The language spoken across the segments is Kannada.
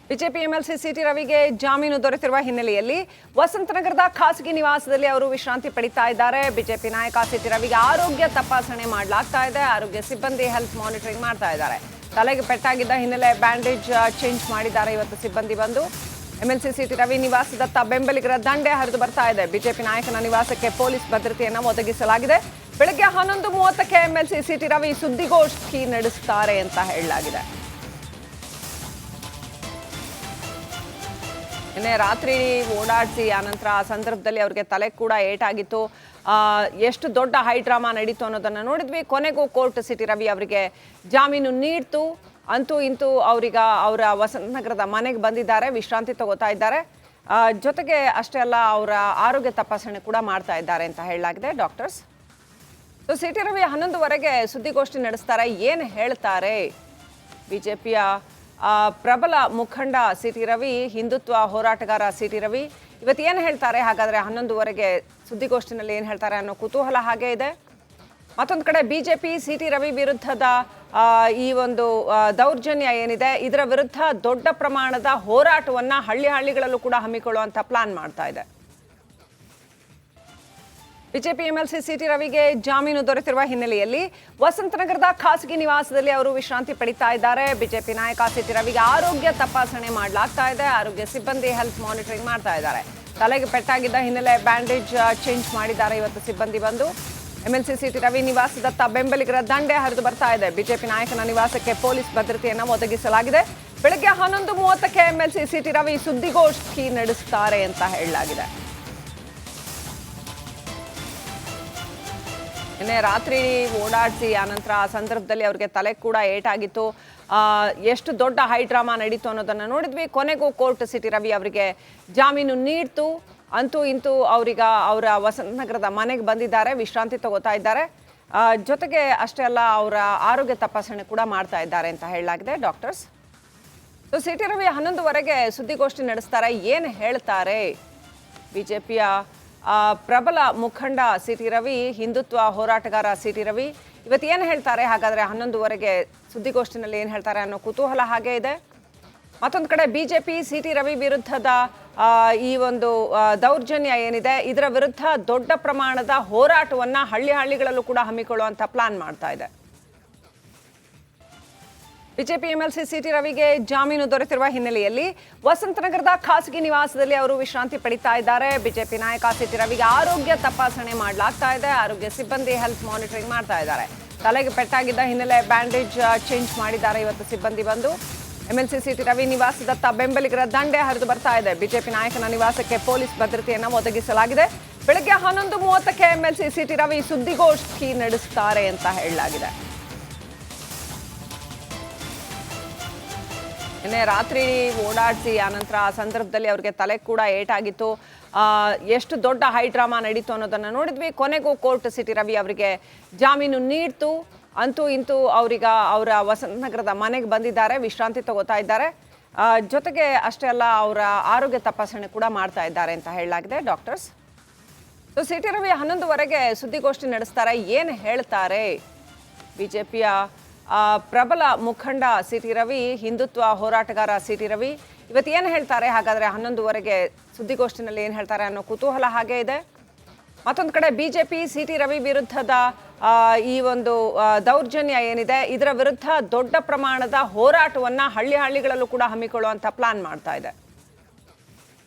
ಬಿಜೆಪಿ ಎಂಎಲ್ಸಿ ಸಿಟಿ ರವಿಗೆ ಜಾಮೀನು ದೊರೆತಿರುವ ಹಿನ್ನೆಲೆಯಲ್ಲಿ ವಸಂತನಗರದ ಖಾಸಗಿ ನಿವಾಸದಲ್ಲಿ ಅವರು ವಿಶ್ರಾಂತಿ ಪಡಿತಾ ಇದ್ದಾರೆ. ಬಿಜೆಪಿ ನಾಯಕ ಸಿಟಿ ರವಿಗೆ ಆರೋಗ್ಯ ತಪಾಸಣೆ ಮಾಡಲಾಗ್ತಾ ಇದೆ. ಆರೋಗ್ಯ ಸಿಬ್ಬಂದಿ ಹೆಲ್ತ್ ಮಾನಿಟರಿಂಗ್ ಮಾಡ್ತಾ ಇದ್ದಾರೆ. ತಲೆಗೆ ಪೆಟ್ಟಾಗಿದ್ದ ಹಿನ್ನೆಲೆ ಬ್ಯಾಂಡೇಜ್ ಚೇಂಜ್ ಮಾಡಿದ್ದಾರೆ ಇವತ್ತು ಸಿಬ್ಬಂದಿ ಬಂದು. ಎಂಎಲ್ಸಿ ಸಿಟಿ ರವಿ ನಿವಾಸದತ್ತ ಬೆಂಬಲಿಗರ ದಂಡೆ ಹರಿದು ಬರ್ತಾ ಇದೆ. ಬಿಜೆಪಿ ನಾಯಕನ ನಿವಾಸಕ್ಕೆ ಪೊಲೀಸ್ ಭದ್ರತೆಯನ್ನು ಒದಗಿಸಲಾಗಿದೆ. ಬೆಳಗ್ಗೆ 11:30ಕ್ಕೆ ಎಂಎಲ್ಸಿ ಸಿಟಿ ರವಿ ಸುದ್ದಿಗೋಷ್ಠಿ ನಡೆಸುತ್ತಾರೆ ಅಂತ ಹೇಳಲಾಗಿದೆ. ನಿನ್ನೆ ರಾತ್ರಿ ಓಡಾಡಿಸಿ ಆನಂತರ ಆ ಸಂದರ್ಭದಲ್ಲಿ ಅವರಿಗೆ ತಲೆ ಕೂಡ ಏಟಾಗಿತ್ತು. ಎಷ್ಟು ದೊಡ್ಡ ಹೈ ಡ್ರಾಮಾ ನಡೀತು ಅನ್ನೋದನ್ನು ನೋಡಿದ್ವಿ. ಕೊನೆಗೂ ಕೋರ್ಟ್ ಸಿಟಿ ರವಿ ಅವರಿಗೆ ಜಾಮೀನು ನೀಡ್ತು. ಅಂತೂ ಇಂತೂ ಅವರ ವಸಂತನಗರದ ಮನೆಗೆ ಬಂದಿದ್ದಾರೆ, ವಿಶ್ರಾಂತಿ ತಗೋತಾ ಇದ್ದಾರೆ. ಜೊತೆಗೆ ಅಷ್ಟೇ ಅಲ್ಲ, ಅವರ ಆರೋಗ್ಯ ತಪಾಸಣೆ ಕೂಡ ಮಾಡ್ತಾ ಇದ್ದಾರೆ ಅಂತ ಹೇಳಲಾಗಿದೆ ಡಾಕ್ಟರ್ಸ್. ಸೊ ಸಿಟಿ ರವಿ 11:00ವರೆಗೆ ಸುದ್ದಿಗೋಷ್ಠಿ ನಡೆಸ್ತಾರೆ. ಏನು ಹೇಳ್ತಾರೆ? ಬಿಜೆಪಿಯ ಪ್ರಬಲ ಮುಖಂಡ ಸಿಟಿ ರವಿ, ಹಿಂದುತ್ವ ಹೋರಾಟಗಾರ ಸಿಟಿ ರವಿ ಇವತ್ತು ಏನು ಹೇಳ್ತಾರೆ? ಹಾಗಾದರೆ 11:00ವರೆಗೆ ಸುದ್ದಿಗೋಷ್ಠಿನಲ್ಲಿ ಏನು ಹೇಳ್ತಾರೆ ಅನ್ನೋ ಕುತೂಹಲ ಹಾಗೆ ಇದೆ. ಮತ್ತೊಂದು ಕಡೆ ಬಿಜೆಪಿ ಸಿಟಿ ರವಿ ವಿರುದ್ಧದ ಈ ಒಂದು ದೌರ್ಜನ್ಯ ಏನಿದೆ, ಇದರ ವಿರುದ್ಧ ದೊಡ್ಡ ಪ್ರಮಾಣದ ಹೋರಾಟವನ್ನು ಹಳ್ಳಿಗಳಲ್ಲೂ ಕೂಡ ಹಮ್ಮಿಕೊಳ್ಳುವಂಥ ಪ್ಲಾನ್ ಮಾಡ್ತಾ ಇದೆ. ಬಿಜೆಪಿ ಎಂಎಲ್ಸಿ ಸಿಟಿ ರವಿಗೆ ಜಾಮೀನು ದೊರೆತಿರುವ ಹಿನ್ನೆಲೆಯಲ್ಲಿ ವಸಂತನಗರದ ಖಾಸಗಿ ನಿವಾಸದಲ್ಲಿ ಅವರು ವಿಶ್ರಾಂತಿ ಪಡಿತಾ ಇದ್ದಾರೆ. ಬಿಜೆಪಿ ನಾಯಕ ಸಿಟಿ ರವಿಗೆ ಆರೋಗ್ಯ ತಪಾಸಣೆ ಮಾಡಲಾಗ್ತಾ ಇದೆ. ಆರೋಗ್ಯ ಸಿಬ್ಬಂದಿ ಹೆಲ್ತ್ ಮಾನಿಟರಿಂಗ್ ಮಾಡ್ತಾ ಇದ್ದಾರೆ. ತಲೆಗೆ ಪೆಟ್ಟಾಗಿದ್ದ ಹಿನ್ನೆಲೆ ಬ್ಯಾಂಡೇಜ್ ಚೇಂಜ್ ಮಾಡಿದ್ದಾರೆ ಇವತ್ತು ಸಿಬ್ಬಂದಿ ಬಂದು. ಎಂಎಲ್ಸಿ ಸಿಟಿ ರವಿ ನಿವಾಸದತ್ತ ಬೆಂಬಲಿಗರ ದಂಡೆ ಹರಿದು ಬರ್ತಾ ಇದೆ. ಬಿಜೆಪಿ ನಾಯಕನ ನಿವಾಸಕ್ಕೆ ಪೊಲೀಸ್ ಭದ್ರತೆಯನ್ನು ಒದಗಿಸಲಾಗಿದೆ. ಬೆಳಗ್ಗೆ 11:30ಕ್ಕೆ ಎಂಎಲ್ಸಿ ಸಿಟಿ ರವಿ ಸುದ್ದಿಗೋಷ್ಠಿ ನಡೆಸುತ್ತಾರೆ ಅಂತ ಹೇಳಲಾಗಿದೆ. ನಿನ್ನೆ ರಾತ್ರಿ ಓಡಾಡಿಸಿ ಆನಂತರ ಆ ಸಂದರ್ಭದಲ್ಲಿ ಅವರಿಗೆ ತಲೆ ಕೂಡ ಏಟಾಗಿತ್ತು. ಎಷ್ಟು ದೊಡ್ಡ ಹೈ ಡ್ರಾಮಾ ನಡೀತು ಅನ್ನೋದನ್ನು ನೋಡಿದ್ವಿ. ಕೊನೆಗೂ ಕೋರ್ಟ್ ಸಿಟಿ ರವಿ ಅವರಿಗೆ ಜಾಮೀನು ನೀಡ್ತು. ಅಂತೂ ಇಂತೂ ಅವರ ವಸಂತನಗರದ ಮನೆಗೆ ಬಂದಿದ್ದಾರೆ, ವಿಶ್ರಾಂತಿ ತಗೋತಾ ಇದ್ದಾರೆ. ಜೊತೆಗೆ ಅಷ್ಟೇ ಅಲ್ಲ, ಅವರ ಆರೋಗ್ಯ ತಪಾಸಣೆ ಕೂಡ ಮಾಡ್ತಾ ಇದ್ದಾರೆ ಅಂತ ಹೇಳಲಾಗಿದೆ ಡಾಕ್ಟರ್ಸ್. ಸೊ ಸಿಟಿ ರವಿ 11:00ವರೆಗೆ ಸುದ್ದಿಗೋಷ್ಠಿ ನಡೆಸ್ತಾರೆ. ಏನು ಹೇಳ್ತಾರೆ? ಬಿಜೆಪಿಯ ಪ್ರಬಲ ಮುಖಂಡ ಸಿಟಿ ರವಿ, ಹಿಂದುತ್ವ ಹೋರಾಟಗಾರ ಸಿಟಿ ರವಿ ಇವತ್ತು ಏನು ಹೇಳ್ತಾರೆ? ಹಾಗಾದರೆ 11:00ವರೆಗೆ ಸುದ್ದಿಗೋಷ್ಠಿನಲ್ಲಿ ಏನು ಹೇಳ್ತಾರೆ ಅನ್ನೋ ಕುತೂಹಲ ಹಾಗೆ ಇದೆ. ಮತ್ತೊಂದು ಕಡೆ ಬಿಜೆಪಿ ಸಿಟಿ ರವಿ ವಿರುದ್ಧದ ಈ ಒಂದು ದೌರ್ಜನ್ಯ ಏನಿದೆ, ಇದರ ವಿರುದ್ಧ ದೊಡ್ಡ ಪ್ರಮಾಣದ ಹೋರಾಟವನ್ನು ಹಳ್ಳಿಗಳಲ್ಲೂ ಕೂಡ ಹಮ್ಮಿಕೊಳ್ಳುವಂಥ ಪ್ಲಾನ್ ಮಾಡ್ತಾ ಇದೆ. ಬಿಜೆಪಿ ಎಂಎಲ್ಸಿ ಸಿಟಿ ರವಿಗೆ ಜಾಮೀನು ದೊರೆತಿರುವ ಹಿನ್ನೆಲೆಯಲ್ಲಿ ವಸಂತನಗರದ ಖಾಸಗಿ ನಿವಾಸದಲ್ಲಿ ಅವರು ವಿಶ್ರಾಂತಿ ಪಡಿತಾ ಇದ್ದಾರೆ. ಬಿಜೆಪಿ ನಾಯಕ ಸಿಟಿ ರವಿಗೆ ಆರೋಗ್ಯ ತಪಾಸಣೆ ಮಾಡಲಾಗ್ತಾ ಇದೆ. ಆರೋಗ್ಯ ಸಿಬ್ಬಂದಿ ಹೆಲ್ತ್ ಮಾನಿಟರಿಂಗ್ ಮಾಡ್ತಾ ಇದ್ದಾರೆ. ತಲೆಗೆ ಪೆಟ್ಟಾಗಿದ್ದ ಹಿನ್ನೆಲೆ ಬ್ಯಾಂಡೇಜ್ ಚೇಂಜ್ ಮಾಡಿದ್ದಾರೆ ಇವತ್ತು ಸಿಬ್ಬಂದಿ ಬಂದು. ಎಂಎಲ್ಸಿ ಸಿಟಿ ರವಿ ನಿವಾಸದತ್ತ ಬೆಂಬಲಿಗರ ದಂಡೆ ಹರಿದು ಬರ್ತಾ ಇದೆ. ಬಿಜೆಪಿ ನಾಯಕನ ನಿವಾಸಕ್ಕೆ ಪೊಲೀಸ್ ಭದ್ರತೆಯನ್ನು ಒದಗಿಸಲಾಗಿದೆ. ಬೆಳಗ್ಗೆ 11:30ಕ್ಕೆ ಎಂಎಲ್ಸಿ ಸಿಟಿ ರವಿ ಸುದ್ದಿಗೋಷ್ಠಿ ನಡೆಸುತ್ತಾರೆ ಅಂತ ಹೇಳಲಾಗಿದೆ. ನಿನ್ನೆ ರಾತ್ರಿ ಓಡಾಡಿಸಿ ಆನಂತರ ಆ ಸಂದರ್ಭದಲ್ಲಿ ಅವರಿಗೆ ತಲೆ ಕೂಡ ಏಟಾಗಿತ್ತು. ಎಷ್ಟು ದೊಡ್ಡ ಹೈ ಡ್ರಾಮಾ ನಡೀತು ಅನ್ನೋದನ್ನು ನೋಡಿದ್ವಿ. ಕೊನೆಗೂ ಕೋರ್ಟ್ ಸಿಟಿ ರವಿ ಅವರಿಗೆ ಜಾಮೀನು ನೀಡ್ತು. ಅಂತೂ ಇಂತೂ ಅವರ ವಸಂತನಗರದ ಮನೆಗೆ ಬಂದಿದ್ದಾರೆ, ವಿಶ್ರಾಂತಿ ತಗೋತಾ ಇದ್ದಾರೆ. ಜೊತೆಗೆ ಅಷ್ಟೇ ಅಲ್ಲ, ಅವರ ಆರೋಗ್ಯ ತಪಾಸಣೆ ಕೂಡ ಮಾಡ್ತಾ ಇದ್ದಾರೆ ಅಂತ ಹೇಳಲಾಗಿದೆ ಡಾಕ್ಟರ್ಸ್. ಸೊ ಸಿಟಿ ರವಿ 11:00ವರೆಗೆ ಸುದ್ದಿಗೋಷ್ಠಿ ನಡೆಸ್ತಾರೆ. ಏನು ಹೇಳ್ತಾರೆ? ಬಿಜೆಪಿಯ ಪ್ರಬಲ ಮುಖಂಡ ಸಿಟಿ ರವಿ, ಹಿಂದುತ್ವ ಹೋರಾಟಗಾರ ಸಿಟಿ ರವಿ ಇವತ್ತು ಏನು ಹೇಳ್ತಾರೆ? ಹಾಗಾದರೆ 11:00ವರೆಗೆ ಸುದ್ದಿಗೋಷ್ಠಿನಲ್ಲಿ ಏನು ಹೇಳ್ತಾರೆ ಅನ್ನೋ ಕುತೂಹಲ ಹಾಗೆ ಇದೆ. ಮತ್ತೊಂದು ಕಡೆ ಬಿಜೆಪಿ ಸಿಟಿ ರವಿ ವಿರುದ್ಧದ ಈ ಒಂದು ದೌರ್ಜನ್ಯ ಏನಿದೆ, ಇದರ ವಿರುದ್ಧ ದೊಡ್ಡ ಪ್ರಮಾಣದ ಹೋರಾಟವನ್ನು ಹಳ್ಳಿಗಳಲ್ಲೂ ಕೂಡ ಹಮ್ಮಿಕೊಳ್ಳುವಂಥ ಪ್ಲಾನ್ ಮಾಡ್ತಾ ಇದೆ.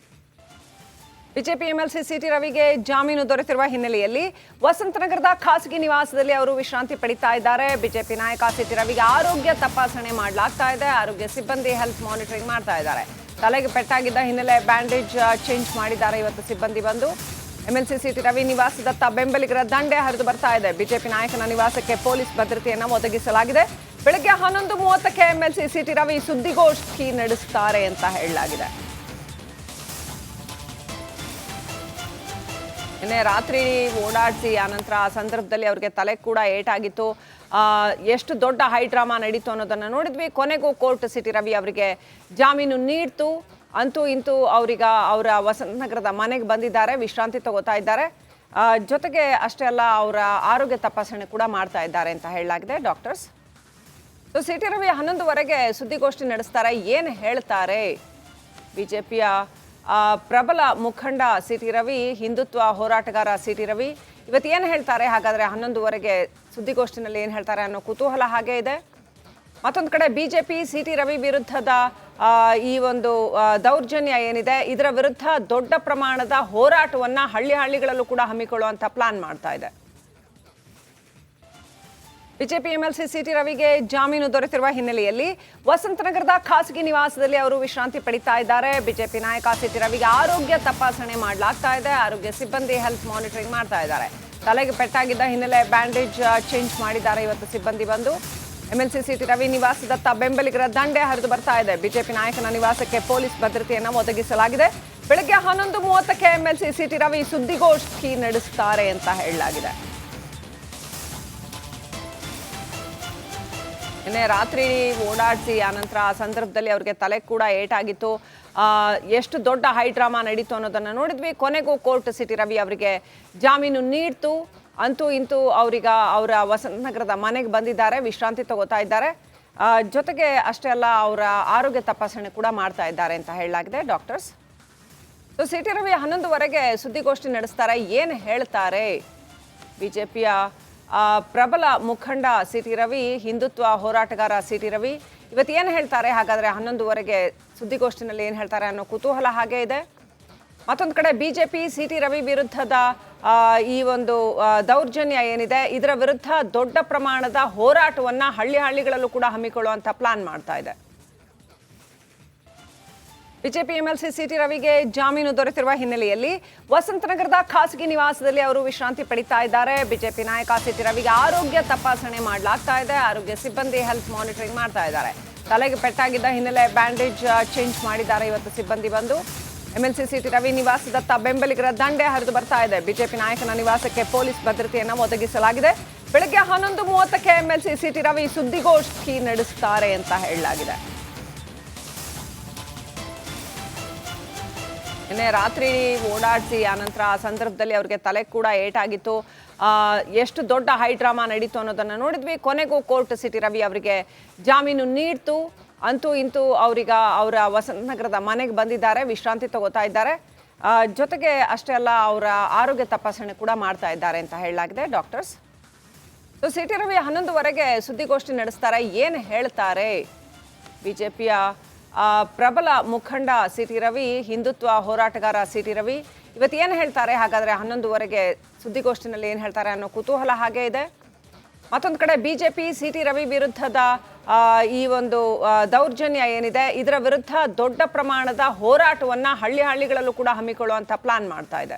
ಬಿಜೆಪಿ ಎಂಎಲ್ಸಿ ಸಿಟಿ ರವಿಗೆ ಜಾಮೀನು ದೊರೆತಿರುವ ಹಿನ್ನೆಲೆಯಲ್ಲಿ ವಸಂತನಗರದ ಖಾಸಗಿ ನಿವಾಸದಲ್ಲಿ ಅವರು ವಿಶ್ರಾಂತಿ ಪಡಿತಾ ಇದ್ದಾರೆ. ಬಿಜೆಪಿ ನಾಯಕ ಸಿಟಿ ರವಿಗೆ ಆರೋಗ್ಯ ತಪಾಸಣೆ ಮಾಡಲಾಗ್ತಾ ಇದೆ. ಆರೋಗ್ಯ ಸಿಬ್ಬಂದಿ ಹೆಲ್ತ್ ಮಾನಿಟರಿಂಗ್ ಮಾಡ್ತಾ ಇದ್ದಾರೆ. ತಲೆಗೆ ಪೆಟ್ಟಾಗಿದ್ದ ಹಿನ್ನೆಲೆ ಬ್ಯಾಂಡೇಜ್ ಚೇಂಜ್ ಮಾಡಿದ್ದಾರೆ ಇವತ್ತು ಸಿಬ್ಬಂದಿ ಬಂದು. ಎಂಎಲ್ಸಿ ಸಿಟಿ ರವಿ ನಿವಾಸದತ್ತ ಬೆಂಬಲಿಗರ ದಂಡೆ ಹರಿದು ಬರ್ತಾ ಇದೆ. ಬಿಜೆಪಿ ನಾಯಕನ ನಿವಾಸಕ್ಕೆ ಪೊಲೀಸ್ ಭದ್ರತೆಯನ್ನು ಒದಗಿಸಲಾಗಿದೆ. ಬೆಳಗ್ಗೆ 11:30ಕ್ಕೆ ಎಂಎಲ್ಸಿ ಸಿಟಿ ರವಿ ಸುದ್ದಿಗೋಷ್ಠಿ ನಡೆಸುತ್ತಾರೆ ಅಂತ ಹೇಳಲಾಗಿದೆ. ನಿನ್ನೆ ರಾತ್ರಿ ಓಡಾಡಿಸಿ ಆನಂತರ ಆ ಸಂದರ್ಭದಲ್ಲಿ ಅವರಿಗೆ ತಲೆ ಕೂಡ ಏಟಾಗಿತ್ತು. ಎಷ್ಟು ದೊಡ್ಡ ಹೈ ಡ್ರಾಮಾ ನಡೀತು ಅನ್ನೋದನ್ನು ನೋಡಿದ್ವಿ. ಕೊನೆಗೂ ಕೋರ್ಟ್ ಸಿಟಿ ರವಿ ಅವರಿಗೆ ಜಾಮೀನು ನೀಡ್ತು. ಅಂತೂ ಇಂತೂ ಅವರ ವಸಂತನಗರದ ಮನೆಗೆ ಬಂದಿದ್ದಾರೆ, ವಿಶ್ರಾಂತಿ ತಗೋತಾ ಇದ್ದಾರೆ. ಜೊತೆಗೆ ಅಷ್ಟೇ ಅಲ್ಲ, ಅವರ ಆರೋಗ್ಯ ತಪಾಸಣೆ ಕೂಡ ಮಾಡ್ತಾ ಇದ್ದಾರೆ ಅಂತ ಹೇಳಲಾಗಿದೆ ಡಾಕ್ಟರ್ಸ್. ಸೊ ಸಿಟಿ ರವಿ 11:00ವರೆಗೆ ಸುದ್ದಿಗೋಷ್ಠಿ ನಡೆಸ್ತಾರೆ. ಏನು ಹೇಳ್ತಾರೆ? ಬಿಜೆಪಿಯ ಪ್ರಬಲ ಮುಖಂಡ ಸಿ ಟಿ ರವಿ, ಹಿಂದುತ್ವ ಹೋರಾಟಗಾರ ಸಿ ಟಿ ರವಿ ಇವತ್ತು ಏನು ಹೇಳ್ತಾರೆ, ಹಾಗಾದರೆ 11:15 ಸುದ್ದಿಗೋಷ್ಠಿನಲ್ಲಿ ಏನು ಹೇಳ್ತಾರೆ ಅನ್ನೋ ಕುತೂಹಲ ಹಾಗೆ ಇದೆ. ಮತ್ತೊಂದು ಕಡೆ ಬಿಜೆಪಿ ಸಿ ಟಿ ರವಿ ವಿರುದ್ಧದ ಈ ಒಂದು ದೌರ್ಜನ್ಯ ಏನಿದೆ, ಇದರ ವಿರುದ್ಧ ದೊಡ್ಡ ಪ್ರಮಾಣದ ಹೋರಾಟವನ್ನ ಹಳ್ಳಿಗಳಲ್ಲೂ ಕೂಡ ಹಮ್ಮಿಕೊಳ್ಳುವಂತ ಪ್ಲಾನ್ ಮಾಡ್ತಾ ಇದೆ. ಬಿಜೆಪಿ ಎಂಎಲ್ಸಿ ಸಿ ಟಿ ರವಿಗೆ ಜಾಮೀನು ದೊರೆತಿರುವ ಹಿನ್ನೆಲೆಯಲ್ಲಿ ವಸಂತನಗರದ ಖಾಸಗಿ ನಿವಾಸದಲ್ಲಿ ಅವರು ವಿಶ್ರಾಂತಿ ಪಡಿತಾ ಇದ್ದಾರೆ. ಬಿಜೆಪಿ ನಾಯಕ ಸಿ ಟಿ ರವಿಗೆ ಆರೋಗ್ಯ ತಪಾಸಣೆ ಮಾಡಲಾಗ್ತಾ ಇದೆ. ಆರೋಗ್ಯ ಸಿಬ್ಬಂದಿ ಹೆಲ್ತ್ ಮಾನಿಟರಿಂಗ್ ಮಾಡ್ತಾ ಇದ್ದಾರೆ. ತಲೆಗೆ ಪೆಟ್ಟಾಗಿದ್ದ ಹಿನ್ನೆಲೆ ಬ್ಯಾಂಡೇಜ್ ಚೇಂಜ್ ಮಾಡಿದ್ದಾರೆ ಇವತ್ತು ಸಿಬ್ಬಂದಿ ಬಂದು. ಎಂಎಲ್ಸಿ ಸಿ ಟಿ ರವಿ ನಿವಾಸದತ್ತ ಬೆಂಬಲಿಗರ ದಂಡೆ ಹರಿದು ಬರ್ತಾ ಇದೆ. ಬಿಜೆಪಿ ನಾಯಕನ ನಿವಾಸಕ್ಕೆ ಪೊಲೀಸ್ ಭದ್ರತೆಯನ್ನು ಒದಗಿಸಲಾಗಿದೆ. ಬೆಳಗ್ಗೆ 11:30ಕ್ಕೆ ಎಂಎಲ್ಸಿ ಸಿ ಟಿ ರವಿ ಸುದ್ದಿಗೋಷ್ಠಿ ನಡೆಸುತ್ತಾರೆ ಅಂತ ಹೇಳಲಾಗಿದೆ. ನಿನ್ನೆ ರಾತ್ರಿ ಓಡಾಡಿಸಿ ಆನಂತರ ಆ ಸಂದರ್ಭದಲ್ಲಿ ಅವರಿಗೆ ತಲೆ ಕೂಡ ಏಟಾಗಿತ್ತು. ಎಷ್ಟು ದೊಡ್ಡ ಹೈ ಡ್ರಾಮಾ ನಡೀತು ಅನ್ನೋದನ್ನು ನೋಡಿದ್ವಿ. ಕೊನೆಗೂ ಕೋರ್ಟ್ ಸಿ ಟಿ ರವಿ ಅವರಿಗೆ ಜಾಮೀನು ನೀಡ್ತು. ಅಂತೂ ಇಂತೂ ಅವರ ವಸಂತನಗರದ ಮನೆಗೆ ಬಂದಿದ್ದಾರೆ, ವಿಶ್ರಾಂತಿ ತಗೋತಾ ಇದ್ದಾರೆ. ಜೊತೆಗೆ ಅಷ್ಟೇ ಅಲ್ಲ, ಅವರ ಆರೋಗ್ಯ ತಪಾಸಣೆ ಕೂಡ ಮಾಡ್ತಾ ಇದ್ದಾರೆ ಅಂತ ಹೇಳಲಾಗಿದೆ doctors. So C T Ravi 11:15 ಸುದ್ದಿಗೋಷ್ಠಿ ನಡೆಸ್ತಾರೆ. ಏನು ಹೇಳ್ತಾರೆ ಬಿಜೆಪಿಯ ಪ್ರಬಲ ಮುಖಂಡ ಸಿ ಟಿ ರವಿ, ಹಿಂದುತ್ವ ಹೋರಾಟಗಾರ ಸಿ ಟಿ ರವಿ ಇವತ್ತು ಏನು ಹೇಳ್ತಾರೆ, ಹಾಗಾದರೆ 11:15 ಸುದ್ದಿಗೋಷ್ಠಿನಲ್ಲಿ ಏನು ಹೇಳ್ತಾರೆ ಅನ್ನೋ ಕುತೂಹಲ ಹಾಗೆ ಇದೆ. ಮತ್ತೊಂದು ಕಡೆ ಬಿಜೆಪಿ ಸಿ ಟಿ ರವಿ ವಿರುದ್ಧದ ಈ ಒಂದು ದೌರ್ಜನ್ಯ ಏನಿದೆ, ಇದರ ವಿರುದ್ಧ ದೊಡ್ಡ ಪ್ರಮಾಣದ ಹೋರಾಟವನ್ನ ಹಳ್ಳಿಗಳಲ್ಲೂ ಕೂಡ ಹಮ್ಮಿಕೊಳ್ಳುವಂತ ಪ್ಲಾನ್ ಮಾಡ್ತಾ ಇದೆ. ಬಿಜೆಪಿ ಎಂಎಲ್ಸಿ ಸಿ ಟಿ ರವಿಗೆ ಜಾಮೀನು ದೊರೆತಿರುವ ಹಿನ್ನೆಲೆಯಲ್ಲಿ ವಸಂತನಗರದ ಖಾಸಗಿ ನಿವಾಸದಲ್ಲಿ ಅವರು ವಿಶ್ರಾಂತಿ ಪಡಿತಾ ಇದ್ದಾರೆ. ಬಿಜೆಪಿ ನಾಯಕ ಸಿ ಟಿ ರವಿಗೆ ಆರೋಗ್ಯ ತಪಾಸಣೆ ಮಾಡಲಾಗ್ತಾ ಇದೆ. ಆರೋಗ್ಯ ಸಿಬ್ಬಂದಿ ಹೆಲ್ತ್ ಮಾನಿಟರಿಂಗ್ ಮಾಡ್ತಾ ಇದ್ದಾರೆ. ತಲೆಗೆ ಪೆಟ್ಟಾಗಿದ್ದ ಹಿನ್ನೆಲೆ ಬ್ಯಾಂಡೇಜ್ ಚೇಂಜ್ ಮಾಡಿದ್ದಾರೆ ಇವತ್ತು ಸಿಬ್ಬಂದಿ ಬಂದು. ಎಂಎಲ್ಸಿ ಸಿ ಟಿ ರವಿ ನಿವಾಸದತ್ತ ಬೆಂಬಲಿಗರ ದಂಡೆ ಹರಿದು ಬರ್ತಾ ಇದೆ. ಬಿಜೆಪಿ ನಾಯಕನ ನಿವಾಸಕ್ಕೆ ಪೊಲೀಸ್ ಭದ್ರತೆಯನ್ನು ಒದಗಿಸಲಾಗಿದೆ. ಬೆಳಗ್ಗೆ 11:30ಕ್ಕೆ ಎಂಎಲ್ಸಿ ಸಿ ಟಿ ರವಿ ಸುದ್ದಿಗೋಷ್ಠಿ ನಡೆಸುತ್ತಾರೆ ಅಂತ ಹೇಳಲಾಗಿದೆ. ನಿನ್ನೆ ರಾತ್ರಿ ಓಡಾಡಿಸಿ ಆನಂತರ ಆ ಸಂದರ್ಭದಲ್ಲಿ ಅವರಿಗೆ ತಲೆ ಕೂಡ ಏಟಾಗಿತ್ತು. ಎಷ್ಟು ದೊಡ್ಡ ಹೈ ಡ್ರಾಮಾ ನಡೀತು ಅನ್ನೋದನ್ನು ನೋಡಿದ್ವಿ. ಕೊನೆಗೂ ಕೋರ್ಟ್ ಸಿ ಟಿ ರವಿ ಅವರಿಗೆ ಜಾಮೀನು ನೀಡ್ತು. ಅಂತೂ ಇಂತೂ ಅವರ ವಸಂತನಗರದ ಮನೆಗೆ ಬಂದಿದ್ದಾರೆ, ವಿಶ್ರಾಂತಿ ತಗೋತಾ ಇದ್ದಾರೆ. ಜೊತೆಗೆ ಅಷ್ಟೇ ಅಲ್ಲ, ಅವರ ಆರೋಗ್ಯ ತಪಾಸಣೆ ಕೂಡ ಮಾಡ್ತಾ ಇದ್ದಾರೆ ಅಂತ ಹೇಳಲಾಗಿದೆ doctors. So C T Ravi 11:15 ಸುದ್ದಿಗೋಷ್ಠಿ ನಡೆಸ್ತಾರೆ. ಏನು ಹೇಳ್ತಾರೆ ಬಿಜೆಪಿಯ ಪ್ರಬಲ ಮುಖಂಡ ಸಿ ಟಿ ರವಿ, ಹಿಂದುತ್ವ ಹೋರಾಟಗಾರ ಸಿ ಟಿ ರವಿ ಇವತ್ತು ಏನು ಹೇಳ್ತಾರೆ, ಹಾಗಾದರೆ 11:15 ಸುದ್ದಿಗೋಷ್ಠಿನಲ್ಲಿ ಏನು ಹೇಳ್ತಾರೆ ಅನ್ನೋ ಕುತೂಹಲ ಹಾಗೆ ಇದೆ. ಮತ್ತೊಂದು ಕಡೆ ಬಿಜೆಪಿ ಸಿ ಟಿ ರವಿ ವಿರುದ್ಧದ ಈ ಒಂದು ದೌರ್ಜನ್ಯ ಏನಿದೆ, ಇದರ ವಿರುದ್ಧ ದೊಡ್ಡ ಪ್ರಮಾಣದ ಹೋರಾಟವನ್ನ ಹಳ್ಳಿಗಳಲ್ಲೂ ಕೂಡ ಹಮ್ಮಿಕೊಳ್ಳುವಂತ ಪ್ಲಾನ್ ಮಾಡ್ತಾ ಇದೆ.